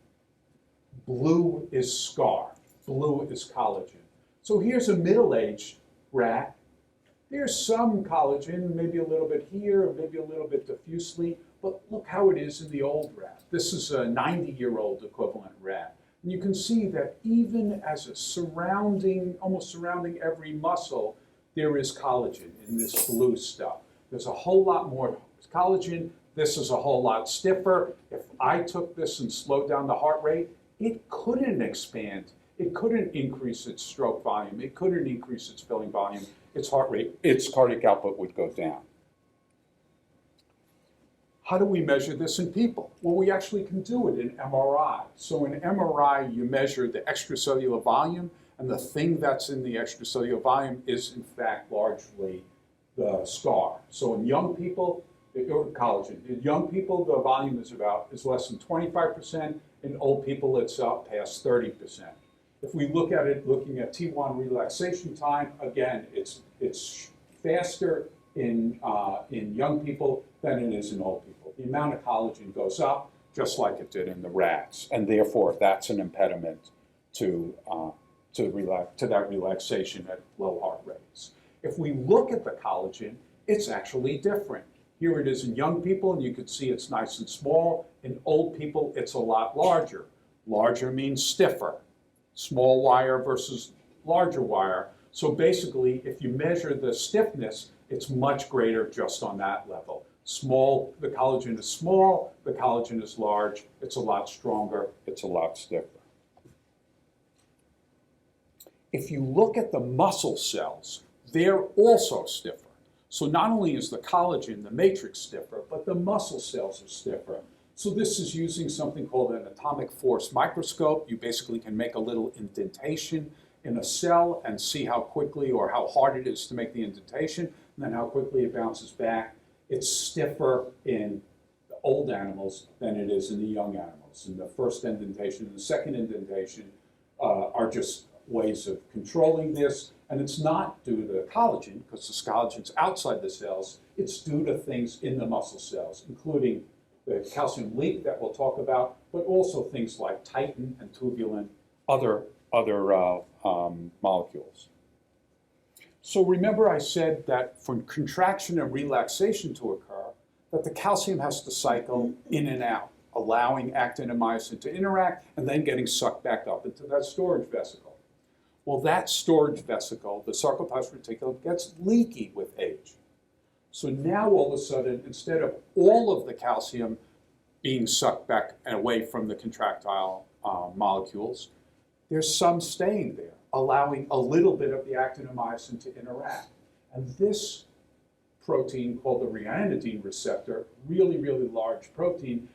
blue is scar, blue is collagen. So here's a middle-aged rat. There's some collagen, maybe a little bit here, maybe a little bit diffusely, but look how it is in the old rat. This is a 90-year-old equivalent rat. And you can see that even as almost surrounding every muscle, there is collagen in this blue stuff. There's a whole lot more collagen. This is a whole lot stiffer. If I took this and slowed down the heart rate, it couldn't expand. It couldn't increase its stroke volume. It couldn't increase its filling volume. Its heart rate, its cardiac output would go down. How do we measure this in people? Well, we actually can do it in MRI. So in MRI, you measure the extracellular volume, and the thing that's in the extracellular volume is, in fact, largely the scar. So in young people, or collagen. In young people, the volume is less than 25%. In old people, it's up past 30%. If we look at it, looking at T1 relaxation time, again, it's faster in young people than it is in old people. The amount of collagen goes up just like it did in the rats, and therefore that's an impediment to that relaxation at low heart rates. If we look at the collagen, it's actually different. Here it is in young people, and you can see it's nice and small. In old people, it's a lot larger. Larger means stiffer. Small wire versus larger wire. So basically, if you measure the stiffness, it's much greater just on that level. Small, the collagen is small, the collagen is large, it's a lot stronger, it's a lot stiffer. If you look at the muscle cells, they're also stiffer. So not only is the collagen, the matrix, stiffer, but the muscle cells are stiffer. So this is using something called an atomic force microscope. You basically can make a little indentation in a cell and see how quickly or how hard it is to make the indentation, and then how quickly it bounces back. It's stiffer in the old animals than it is in the young animals. And the first indentation and the second indentation are just ways of controlling this. And it's not due to the collagen, because the collagen's outside the cells. It's due to things in the muscle cells, including the calcium leak that we'll talk about, but also things like titin and tubulin, other molecules. So remember I said that for contraction and relaxation to occur, that the calcium has to cycle in and out, allowing actin and myosin to interact and then getting sucked back up into that storage vesicle. Well, that storage vesicle, the sarcoplasmic reticulum, gets leaky with age. So now all of a sudden, instead of all of the calcium being sucked back and away from the contractile molecules, there's some staying there, allowing a little bit of the actin and myosin to interact. And this protein called the ryanodine receptor, really, really large protein,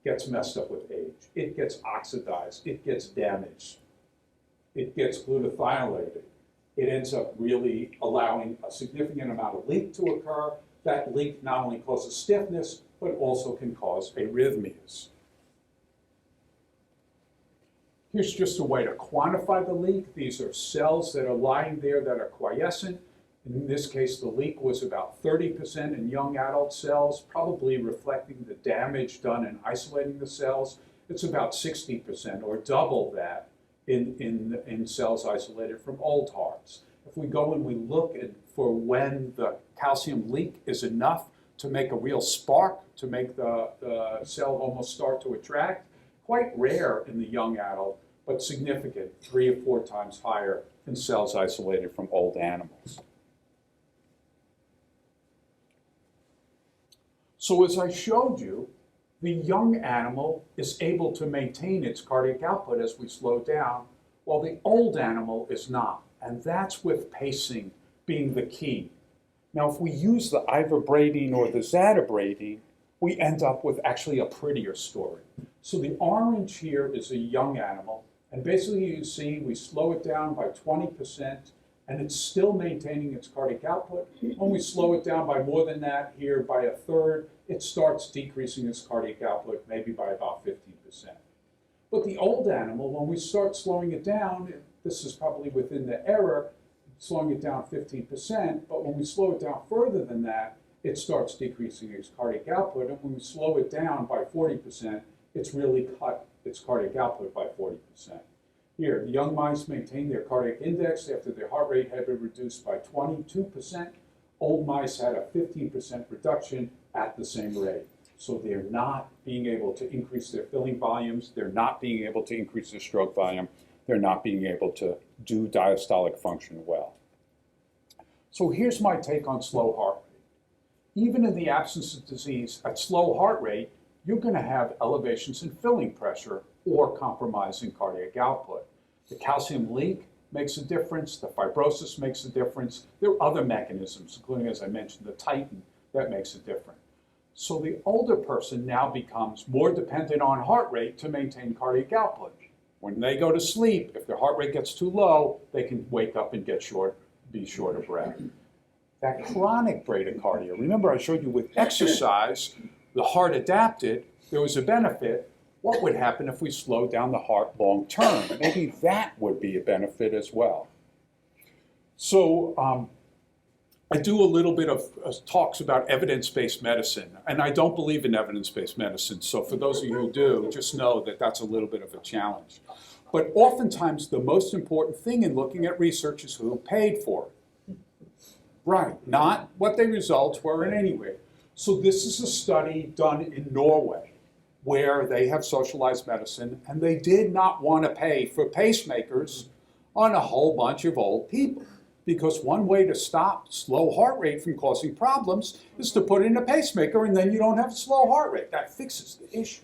gets messed up with age. It gets oxidized, it gets damaged, it gets glutathiolated. It ends up really allowing a significant amount of leak to occur. That leak not only causes stiffness, but also can cause arrhythmias. Here's just a way to quantify the leak. These are cells that are lying there that are quiescent. In this case, the leak was about 30% in young adult cells, probably reflecting the damage done in isolating the cells. It's about 60%, or double that, in cells isolated from old hearts. If we go and we look for when the calcium leak is enough to make a real spark, to make the cell almost start to attract, quite rare in the young adult, but significant, 3 or 4 times higher in cells isolated from old animals. So as I showed you, the young animal is able to maintain its cardiac output as we slow down, while the old animal is not. And that's with pacing being the key. Now, if we use the ivabradine or the zadabradine, we end up with actually a prettier story. So the orange here is a young animal, and basically you see we slow it down by 20%, and it's still maintaining its cardiac output. When we slow it down by more than that, here by 1/3, it starts decreasing its cardiac output, maybe by about 15%. But the old animal, when we start slowing it down, this is probably within the error, slowing it down 15%, but when we slow it down further than that, it starts decreasing its cardiac output, and when we slow it down by 40%, it's really cut its cardiac output by 40%. Here, the young mice maintained their cardiac index after their heart rate had been reduced by 22%. Old mice had a 15% reduction at the same rate. So they're not being able to increase their filling volumes, they're not being able to increase their stroke volume, they're not being able to do diastolic function well. So here's my take on slow heart rate. Even in the absence of disease, at slow heart rate, you're going to have elevations in filling pressure or compromising cardiac output. The calcium leak makes a difference, the fibrosis makes a difference. There are other mechanisms, including, as I mentioned, the titin, that makes a difference. So the older person now becomes more dependent on heart rate to maintain cardiac output. When they go to sleep, if their heart rate gets too low, they can wake up and be short of breath. that chronic bradycardia. Remember, I showed you with exercise, the heart adapted, there was a benefit. What would happen if we slowed down the heart long term? Maybe that would be a benefit as well. So I do a little bit of talks about evidence-based medicine, and I don't believe in evidence-based medicine. So for those of you who do, just know that that's a little bit of a challenge. But oftentimes, the most important thing in looking at research is who paid for it. Right, not what the results were in any way. So this is a study done in Norway, where they have socialized medicine, and they did not want to pay for pacemakers on a whole bunch of old people. Because one way to stop slow heart rate from causing problems is to put in a pacemaker, and then you don't have a slow heart rate. That fixes the issue.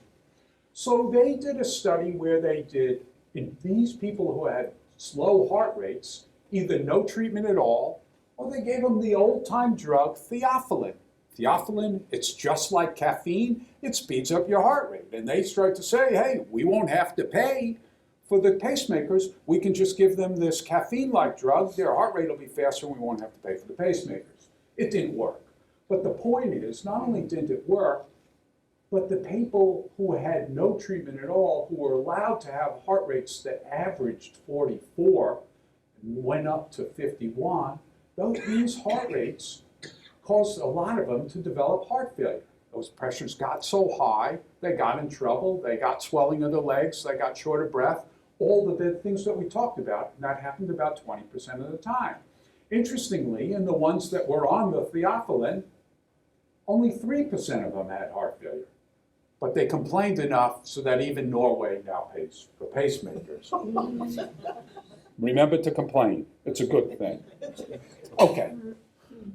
So they did a study where they did, in these people who had slow heart rates, either no treatment at all, or they gave them the old-time drug theophylline. Theophylline, it's just like caffeine, it speeds up your heart rate. And they start to say, hey, we won't have to pay for the pacemakers, we can just give them this caffeine-like drug, their heart rate will be faster, and we won't have to pay for the pacemakers. It didn't work. But the point is, not only didn't it work, but the people who had no treatment at all, who were allowed to have heart rates that averaged 44 and went up to 51, these heart rates caused a lot of them to develop heart failure. Those pressures got so high, they got in trouble, they got swelling of the legs, they got short of breath, all the big things that we talked about, and that happened about 20% of the time. Interestingly, in the ones that were on the theophylline, only 3% of them had heart failure. But they complained enough so that even Norway now pays for pacemakers. Remember to complain. It's a good thing. Okay.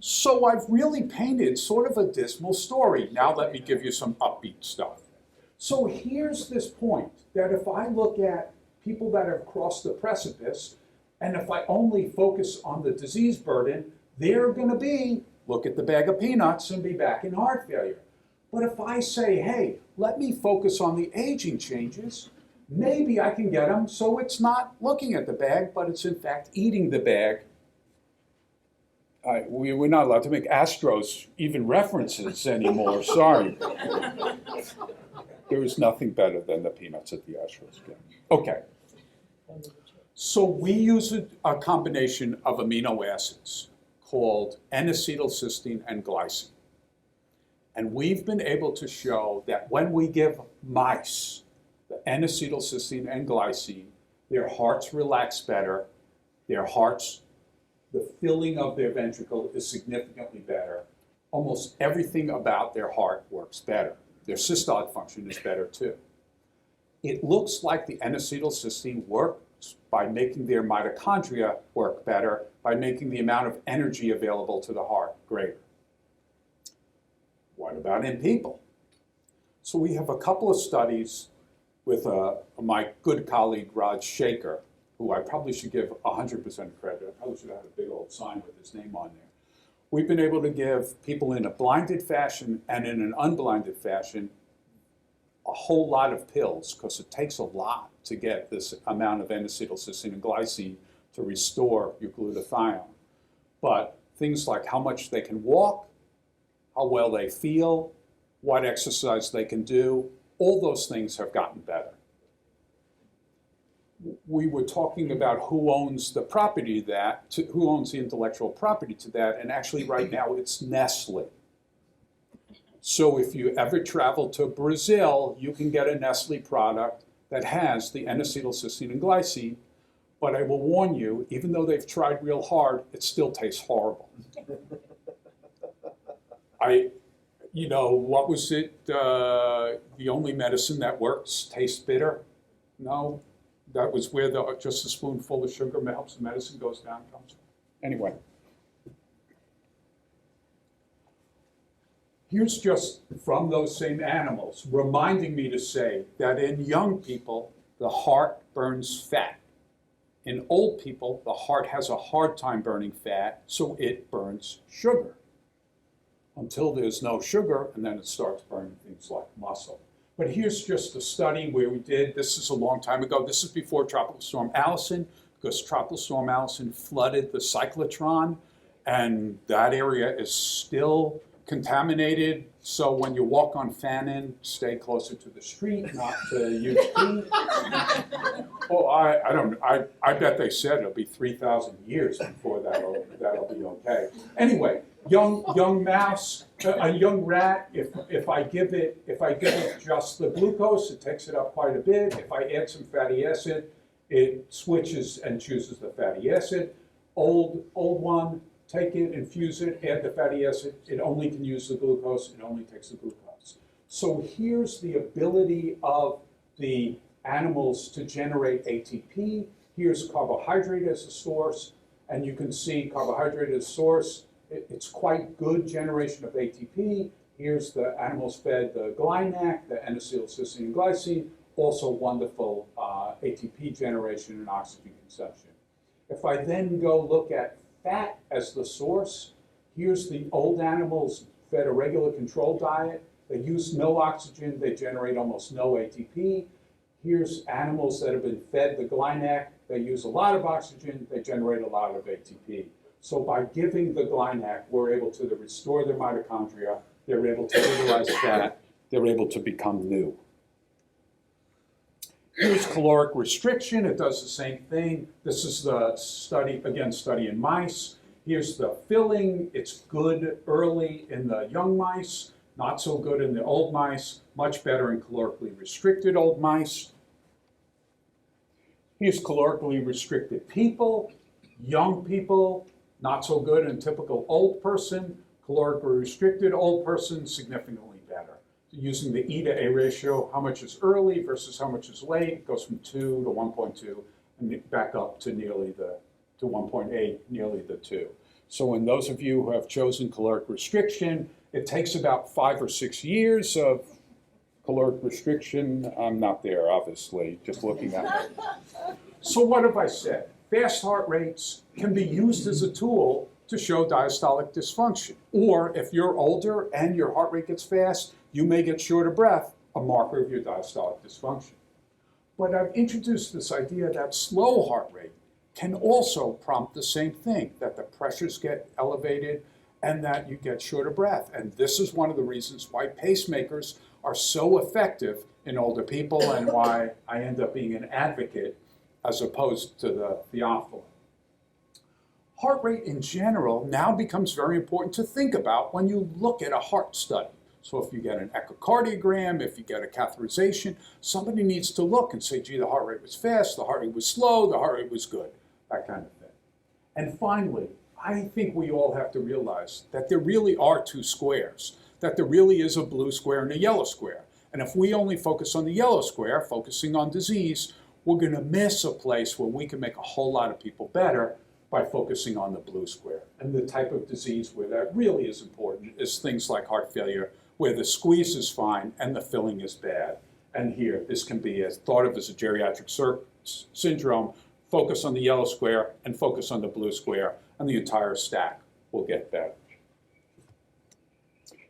So I've really painted sort of a dismal story. Now let me give you some upbeat stuff. So here's this point, that if I look at people that have crossed the precipice, and if I only focus on the disease burden, they're going to be, look at the bag of peanuts and be back in heart failure. But if I say, hey, let me focus on the aging changes, maybe I can get them so it's not looking at the bag, but it's in fact eating the bag. We're not allowed to make Astros even references anymore, sorry. There is nothing better than the peanuts at the Astros game. Okay. So we use a combination of amino acids called N-acetylcysteine and glycine. And we've been able to show that when we give mice the N-acetylcysteine and glycine, their hearts relax better, their hearts, the filling of their ventricle is significantly better. Almost everything about their heart works better. Their systolic function is better too. It looks like the N-acetylcysteine works by making their mitochondria work better, by making the amount of energy available to the heart greater. What about in people? So we have a couple of studies with my good colleague Raj Shaker, who I probably should give 100% credit. I probably should have a big old sign with his name on there. We've been able to give people in a blinded fashion and in an unblinded fashion a whole lot of pills, because it takes a lot to get this amount of N-acetylcysteine and glycine to restore your glutathione. But things like how much they can walk, how well they feel, what exercise they can do, all those things have gotten better. We were talking about who owns the property to that, who owns the intellectual property to that, and actually right now it's Nestle. So if you ever travel to Brazil, you can get a Nestle product that has the N-acetylcysteine and glycine, but I will warn you, even though they've tried real hard, it still tastes horrible. What was it? The only medicine that works tastes bitter? No, that was where just a spoonful of sugar helps the medicine goes down comes from. Anyway. Here's just from those same animals, reminding me to say that in young people, the heart burns fat. In old people, the heart has a hard time burning fat, so it burns sugar. Until there's no sugar, and then it starts burning things like muscle. But here's just a study where we did, this is a long time ago, this is before Tropical Storm Allison, because Tropical Storm Allison flooded the cyclotron, and that area is still contaminated. So when you walk on Fannin, stay closer to the street, not to UP. Well, I bet they said it'll be 3,000 years before that'll be okay. Anyway, young mouse, a young rat. If I give it just the glucose, it takes it up quite a bit. If I add some fatty acid, it switches and chooses the fatty acid. Old one, take it, infuse it, add the fatty acid. It only can use the glucose. It only takes the glucose. So here's the ability of the animals to generate ATP. Here's carbohydrate as a source, and you can see carbohydrate as a source. It's quite good generation of ATP. Here's the animals fed the GlyNAC, the N-acetylcysteine glycine, also wonderful ATP generation and oxygen consumption. If I then go look at fat as the source, here's the old animals fed a regular controlled diet. They use no oxygen, they generate almost no ATP. Here's animals that have been fed the GlyNAC. They use a lot of oxygen, they generate a lot of ATP. So by giving the GlyNAC, we're able to restore their mitochondria, they're able to utilize fat, they're able to become new. Here's caloric restriction, it does the same thing. This is the study in mice. Here's the filling, it's good early in the young mice, not so good in the old mice, much better in calorically restricted old mice. Here's calorically restricted people, young people, not so good in typical old person, calorically restricted old person, significantly better. Using the E to A ratio, how much is early versus how much is late, it goes from 2 to 1.2 and back up to nearly to 1.8, nearly the 2. So in those of you who have chosen caloric restriction, it takes about 5 or 6 years of caloric restriction. I'm not there, obviously, just looking at it. So what have I said? Fast heart rates can be used as a tool to show diastolic dysfunction. Or if you're older and your heart rate gets fast, you may get short of breath, a marker of your diastolic dysfunction. But I've introduced this idea that slow heart rate can also prompt the same thing, that the pressures get elevated and that you get short of breath. And this is one of the reasons why pacemakers are so effective in older people and why I end up being an advocate as opposed to the theophylline. Heart rate in general now becomes very important to think about when you look at a heart study. So if you get an echocardiogram, if you get a catheterization, somebody needs to look and say, gee, the heart rate was fast, the heart rate was slow, the heart rate was good, that kind of thing. And finally, I think we all have to realize that there really are two squares, that there really is a blue square and a yellow square. And if we only focus on the yellow square, focusing on disease, we're going to miss a place where we can make a whole lot of people better by focusing on the blue square. And the type of disease where that really is important is things like heart failure, where the squeeze is fine and the filling is bad. And here, this can be thought of as a geriatric syndrome. Focus on the yellow square and focus on the blue square, and the entire stack will get better.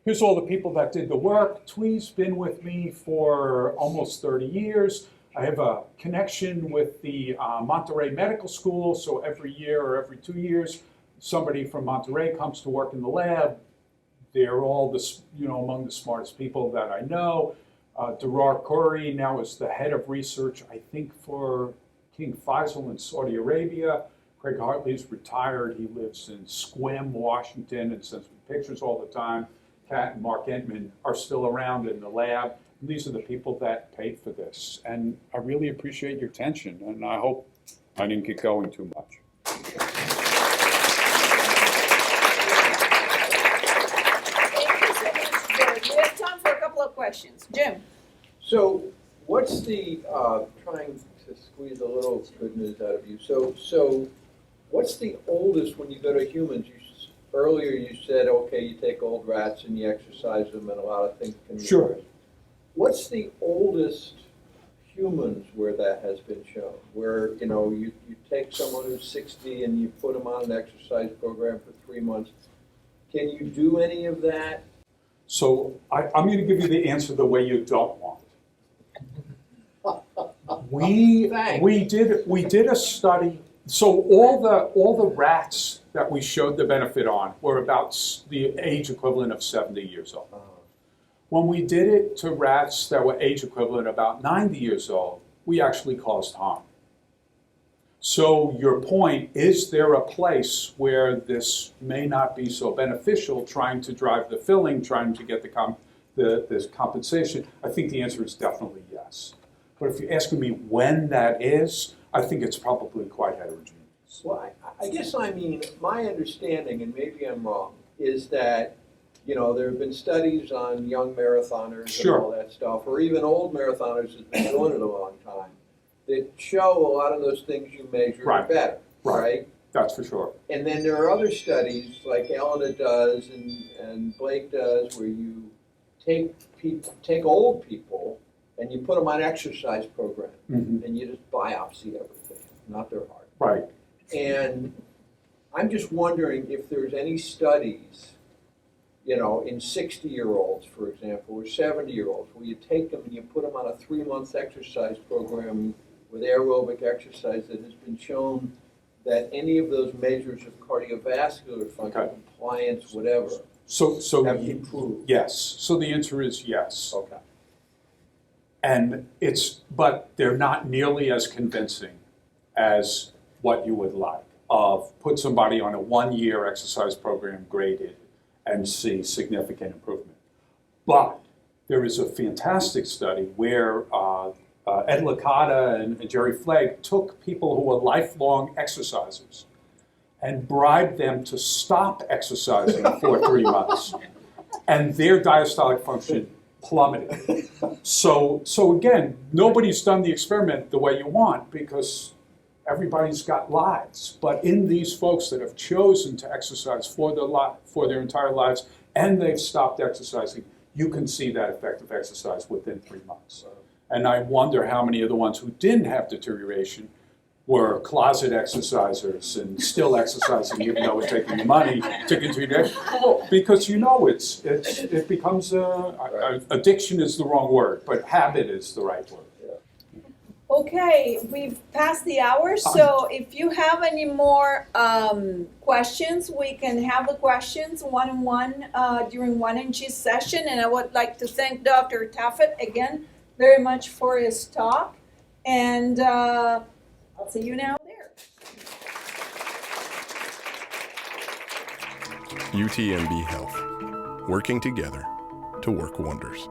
Here's all the people that did the work. Twee's been with me for almost 30 years. I have a connection with the Monterey Medical School, so every year or every 2 years, somebody from Monterey comes to work in the lab. They're all among the smartest people that I know. Durar Khoury now is the head of research, I think, for King Faisal in Saudi Arabia. Craig Hartley's retired. He lives in Sequim, Washington, and sends me pictures all the time. Kat and Mark Entman are still around in the lab. And these are the people that paid for this. And I really appreciate your attention, and I hope I didn't get going too much. We have time for a couple of questions. Jim. So what's the, trying to squeeze a little good news out of you. So what's the oldest when you go to humans? Earlier you said, okay, you take old rats and you exercise them and a lot of things can be Sure. worse. What's the oldest humans where that has been shown? Where, you take someone who's 60 and you put them on an exercise program for 3 months. Can you do any of that? So I'm going to give you the answer the way you don't want it. We did a study So all the rats that we showed the benefit on were about the age equivalent of 70 years old. When we did it to rats that were age equivalent about 90 years old, we actually caused harm. So your point, is there a place where this may not be so beneficial, trying to drive the filling, trying to get this compensation? I think the answer is definitely yes. But if you're asking me when that is, I think it's probably quite heterogeneous. Well, I guess I mean, my understanding, and maybe I'm wrong, is that, you know, there have been studies on young marathoners Sure. and all that stuff, or even old marathoners who've been doing it a long time, that show a lot of those things you measure are Right. better, Right. right? That's for sure. And then there are other studies, like Elena does and Blake does, where you take old people and you put them on exercise program, Mhm. and you just biopsy everything, not their heart. Right. And I'm just wondering if there's any studies, you know, in 60-year-olds, for example, or 70-year-olds, where you take them and you put them on a 3-month exercise program with aerobic exercise that has been shown that any of those measures of cardiovascular function, Okay. compliance, whatever, So have improved. yes. So the answer is yes. Okay. And but they're not nearly as convincing as what you would like. Put somebody on a 1-year exercise program graded and see significant improvement. But there is a fantastic study where Ed Licata and Jerry Flagg took people who were lifelong exercisers and bribed them to stop exercising for 3 months. And their diastolic function plummeted. So again, nobody's done the experiment the way you want because everybody's got lives. But in these folks that have chosen to exercise for their entire lives and they've stopped exercising, you can see that effect of exercise within 3 months. And I wonder how many of the ones who didn't have deterioration were closet exercisers and still exercising even though we're taking the money to continue. Well, because you know it becomes addiction is the wrong word, but habit is the right word. Okay, we've passed the hour, so if you have any more questions, we can have the questions one-on-one during 1NG session. And I would like to thank Dr. Taffet again very much for his talk. And I'll see you now there. UTMB Health, working together to work wonders.